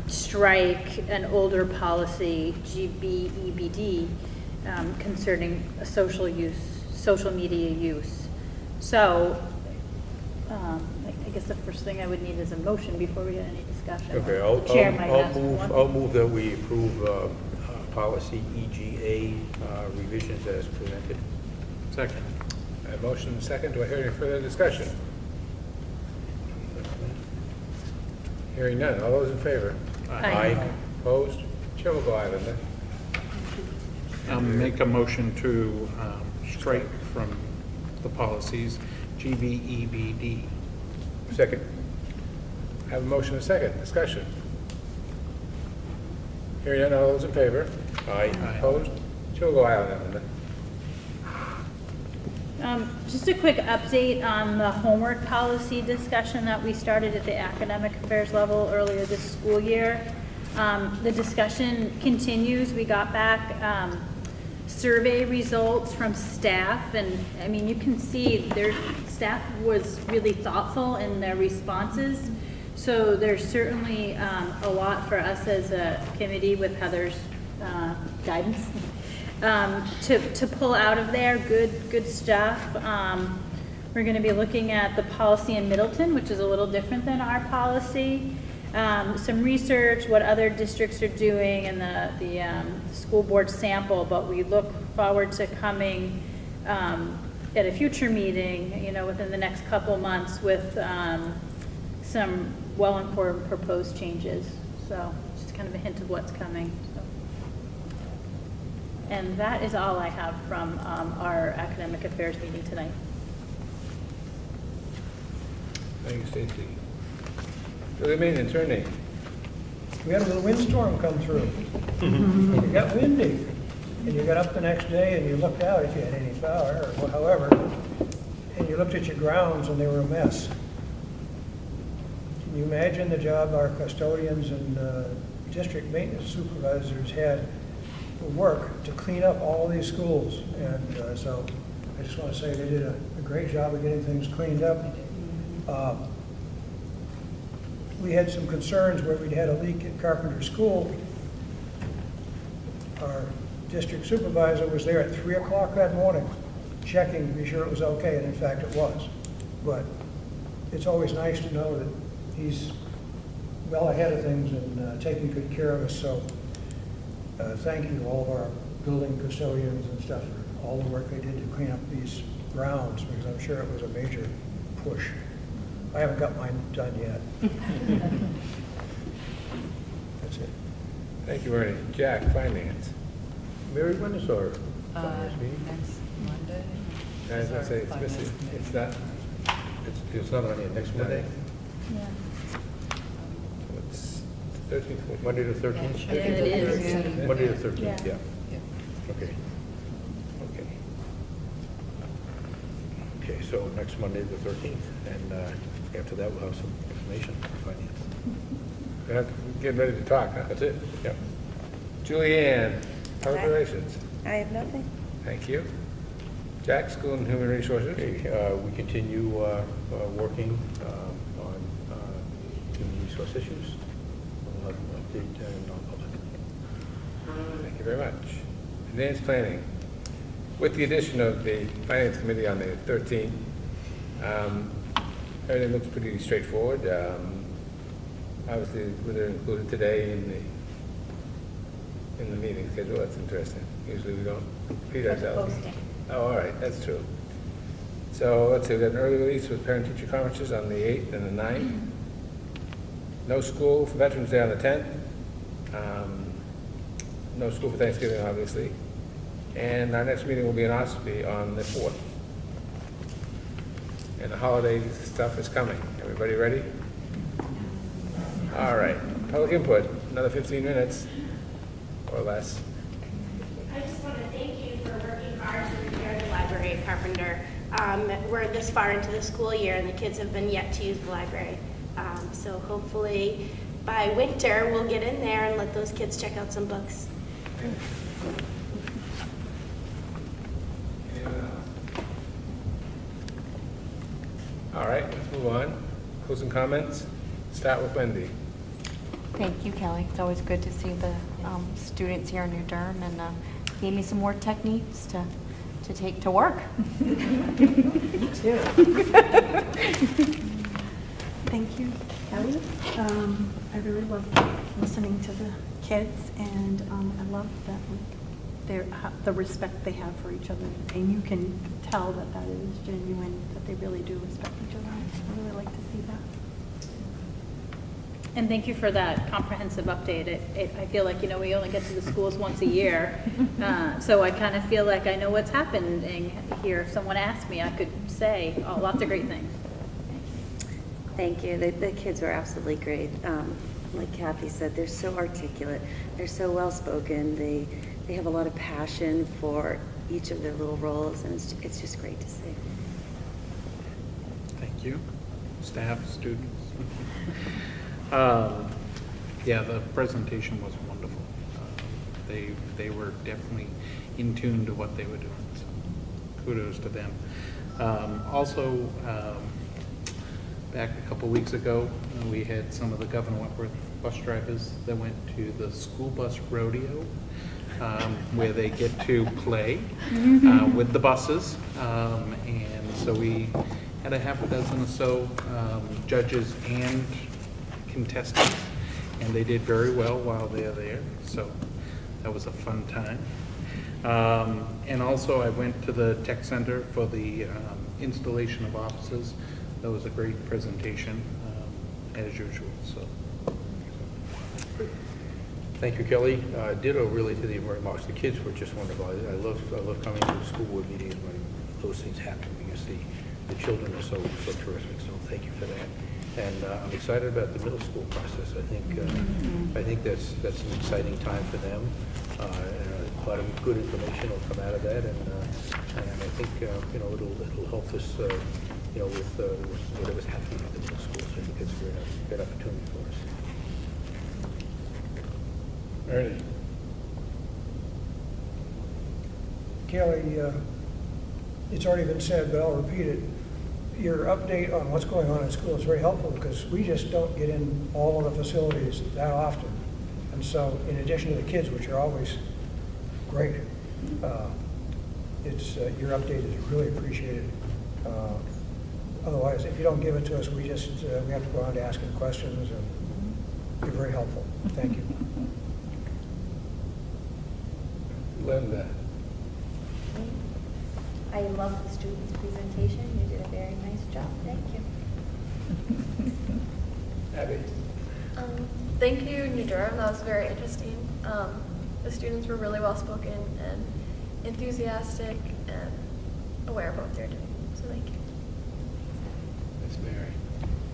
[SPEAKER 6] strike an older policy, GBEBD, concerning social media use. So, I guess the first thing I would need is a motion before we get any discussion.
[SPEAKER 12] Okay,
[SPEAKER 6] The chair might ask for one.
[SPEAKER 12] I'll move that we approve policy EGA revisions as presented.
[SPEAKER 3] Second.
[SPEAKER 2] I have a motion and a second. Do I hear any further discussion? Hearing none. All those in favor?
[SPEAKER 6] Aye.
[SPEAKER 2] Opposed? Chair will go aye, Linda.
[SPEAKER 3] Make a motion to strike from the policies GBEBD.
[SPEAKER 2] Second. I have a motion and a second. Discussion. Hearing none. All those in favor?
[SPEAKER 12] Aye.
[SPEAKER 2] Opposed? Chair will go aye on that, Linda.
[SPEAKER 6] Just a quick update on the homework policy discussion that we started at the academic affairs level earlier this school year. The discussion continues. We got back survey results from staff, and I mean, you can see their staff was really thoughtful in their responses. So there's certainly a lot for us as a committee with Heather's guidance to pull out of there. Good stuff. We're going to be looking at the policy in Middleton, which is a little different than our policy. Some research, what other districts are doing, and the school board sample. But we look forward to coming at a future meeting, you know, within the next couple months with some well-informed proposed changes. So just kind of a hint of what's coming. So. And that is all I have from our academic affairs meeting tonight.
[SPEAKER 2] Thank you, Stacy. So the main attorney.
[SPEAKER 15] We had a little windstorm come through. It got windy, and you got up the next day and you looked out if you had any power or however, and you looked at your grounds and they were a mess. Can you imagine the job our custodians and district maintenance supervisors had to work to clean up all these schools? And so I just want to say they did a great job of getting things cleaned up. We had some concerns where we'd had a leak at Carpenter School. Our district supervisor was there at 3 o'clock that morning, checking to be sure it was okay, and in fact it was. But it's always nice to know that he's well ahead of things and taking good care of us. So thank you to all of our building custodians and stuff for all the work they did to clean up these grounds, because I'm sure it was a major push. I haven't got mine done yet. That's it.
[SPEAKER 2] Thank you, Ernie. Jack, finance.
[SPEAKER 12] Mary, when is our finance meeting?
[SPEAKER 16] Next Monday.
[SPEAKER 2] I was going to say, it's missing. It's not.
[SPEAKER 12] It's not on here, next Monday?
[SPEAKER 6] Yeah.
[SPEAKER 2] What's 13th?
[SPEAKER 12] Monday the 13th?
[SPEAKER 6] Yeah, it is.
[SPEAKER 12] Monday the 13th,
[SPEAKER 6] Yeah.
[SPEAKER 12] yeah. Okay. Okay, so next Monday the 13th, and after that we'll have some information on finance.
[SPEAKER 2] We're getting ready to talk, huh? That's it? Yep. Julianne, public relations.
[SPEAKER 16] I have nothing.
[SPEAKER 2] Thank you. Jack, school and human resources.
[SPEAKER 12] Okay, we continue working on human resource issues. We'll have an update in non-public.
[SPEAKER 2] Thank you very much. Advanced planning. With the addition of the Finance Committee on the 13th, everything looks pretty straightforward. Obviously, they're included today in the meeting schedule. That's interesting. Usually we don't repeat ourselves. Oh, all right, that's true. So let's see, we got an early release with parent-teacher conferences on the 8th and the 9th. No school for Veterans Day on the 10th. No school for Thanksgiving, obviously. And our next meeting will be in Ospey on the 4th. And the holiday stuff is coming. Everybody ready? All right, public input, another 15 minutes or less.
[SPEAKER 17] I just want to thank you for working hard to repair the library at Carpenter. We're this far into the school year and the kids have been yet to use the library. So hopefully by winter we'll get in there and let those kids check out some books.
[SPEAKER 2] All right, let's move on. Closing comments. Start with Wendy.
[SPEAKER 18] Thank you, Kelly. It's always good to see the students here in New Durham, and gave me some more techniques to take to work.
[SPEAKER 13] Me too. Thank you, Kelly. I really love listening to the kids, and I love that the respect they have for each other, and you can tell that that is genuine, that they really do respect each other. I really like to see that.
[SPEAKER 6] And thank you for that comprehensive update. I feel like, you know, we only get to the schools once a year, so I kind of feel like I know what's happening here. If someone asked me, I could say lots of great things.
[SPEAKER 16] Thank you. The kids were absolutely great. Like Kathy said, they're so articulate. They're so well-spoken. They have a lot of passion for each of their little roles, and it's just great to see.
[SPEAKER 3] Thank you. Staff, students. Yeah, the presentation was wonderful. They were definitely in tune to what they were doing, so kudos to them. Also, back a couple weeks ago, we had some of the Governor Wentworth bus drivers that went to the school bus rodeo, where they get to play with the buses. And so we had a half a dozen or so judges and contestants, and they did very well while they're there. So that was a fun time. And also I went to the tech center for the installation of offices. That was a great presentation, as usual. So,
[SPEAKER 12] Thank you, Kelly. Ditto really to the remarks. The kids were just wonderful. I love coming to the school board meetings when those things happen, because the children are so terrific. So thank you for that. And I'm excited about the middle school process. I think that's an exciting time for them. A lot of good information will come out of that, and I think it'll help us with whatever's happening at the middle school. So I think it's a great opportunity for us.
[SPEAKER 2] Ernie?
[SPEAKER 15] Kelly, it's already been said, but I'll repeat it. Your update on what's going on in school is very helpful, because we just don't get in all of the facilities that often. And so, in addition to the kids, which are always great, your update is really appreciated. Otherwise, if you don't give it to us, we have to go on to asking questions, and you're very helpful. Thank you.
[SPEAKER 2] Linda?
[SPEAKER 19] I love the students' presentation. You did a very nice job. Thank you.
[SPEAKER 2] Abby?
[SPEAKER 4] Thank you, New Durham. That was very interesting. The students were really well spoken and enthusiastic and aware of what they're doing. So thank you.
[SPEAKER 2] Miss Mary?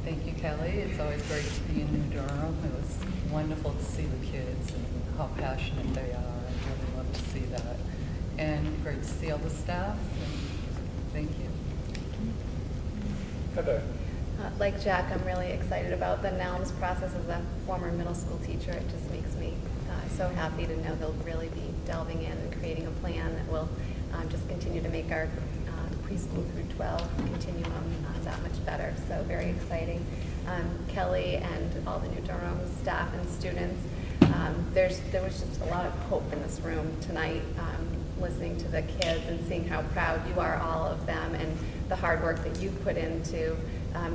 [SPEAKER 20] Thank you, Kelly. It's always great to be in New Durham. It was wonderful to see the kids and how passionate they are. I really love to see that. And great to see all the staff. And thank you.
[SPEAKER 2] Heather?
[SPEAKER 21] Like Jack, I'm really excited about the NOUNS process. As a former middle school teacher, it just makes me so happy to know they'll really be delving in and creating a plan that will just continue to make our preschool through 12 continuum that much better. So very exciting. Kelly and all the New Durham staff and students, there was just a lot of hope in this room tonight, listening to the kids and seeing how proud you are, all of them, and the hard work that you've put into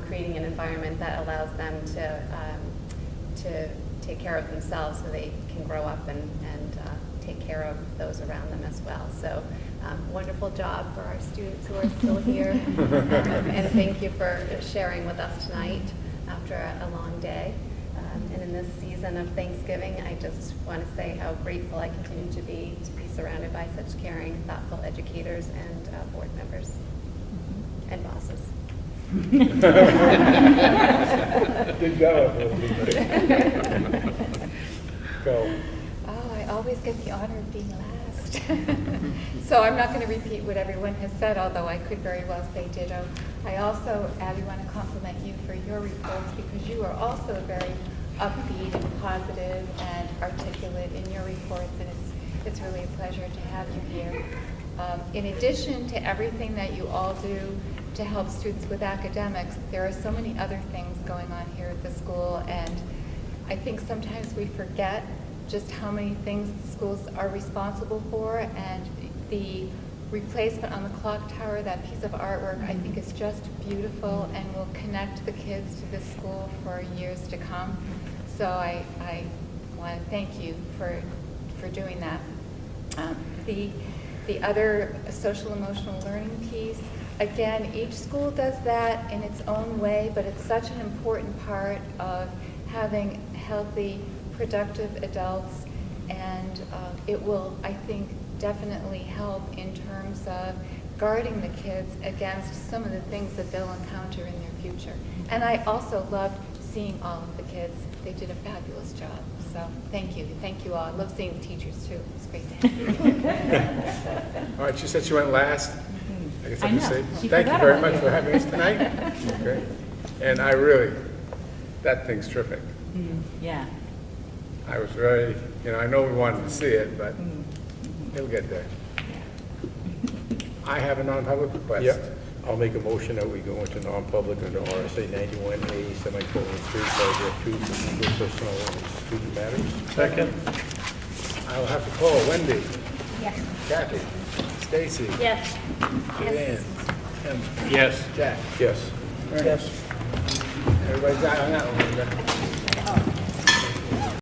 [SPEAKER 21] creating an environment that allows them to take care of themselves so they can grow up and take care of those around them as well. So wonderful job for our students who are still here. And thank you for sharing with us tonight after a long day. And in this season of Thanksgiving, I just want to say how grateful I continue to be surrounded by such caring, thoughtful educators and board members and bosses.
[SPEAKER 2] Good job. Go.
[SPEAKER 7] Oh, I always get the honor of being last. So I'm not going to repeat what everyone has said, although I could very well say ditto. I also, Abby, want to compliment you for your reports, because you are also very upbeat and positive and articulate in your reports, and it's really a pleasure to have you here. In addition to everything that you all do to help students with academics, there are so many other things going on here at the school, and I think sometimes we forget just how many things the schools are responsible for, and the replacement on the clock tower, that piece of artwork, I think is just beautiful and will connect the kids to this school for years to come. So I want to thank you for doing that. The other social emotional learning piece, again, each school does that in its own way, but it's such an important part of having healthy, productive adults, and it will, I think, definitely help in terms of guarding the kids against some of the things that they'll encounter in their future. And I also loved seeing all of the kids. They did a fabulous job. So thank you. Thank you all. I love seeing the teachers too. It's great to have you.
[SPEAKER 2] All right, she said she went last. I guess I
[SPEAKER 6] I
[SPEAKER 2] can
[SPEAKER 6] know.
[SPEAKER 2] say,
[SPEAKER 6] She
[SPEAKER 2] thank you
[SPEAKER 6] forgot
[SPEAKER 2] very
[SPEAKER 6] about
[SPEAKER 2] much
[SPEAKER 6] you.
[SPEAKER 2] for having us tonight. Okay. And I really, that thing's terrific.
[SPEAKER 6] Yeah.
[SPEAKER 2] I was very, I know we wanted to see it, but it'll get there. I have a non-public request.
[SPEAKER 12] Yep. I'll make a motion that we go into non-public under RSA 91A, semicolon 3, paragraph 2, for legal, personal, and student matters.
[SPEAKER 2] Second. I will have to call Wendy,
[SPEAKER 6] Yes.
[SPEAKER 2] Kathy, Stacy,
[SPEAKER 6] Yes.
[SPEAKER 2] Joanne, Tim,
[SPEAKER 3] Yes.
[SPEAKER 2] Jack.
[SPEAKER 12] Yes.
[SPEAKER 2] Ernest. Everybody's out on that one.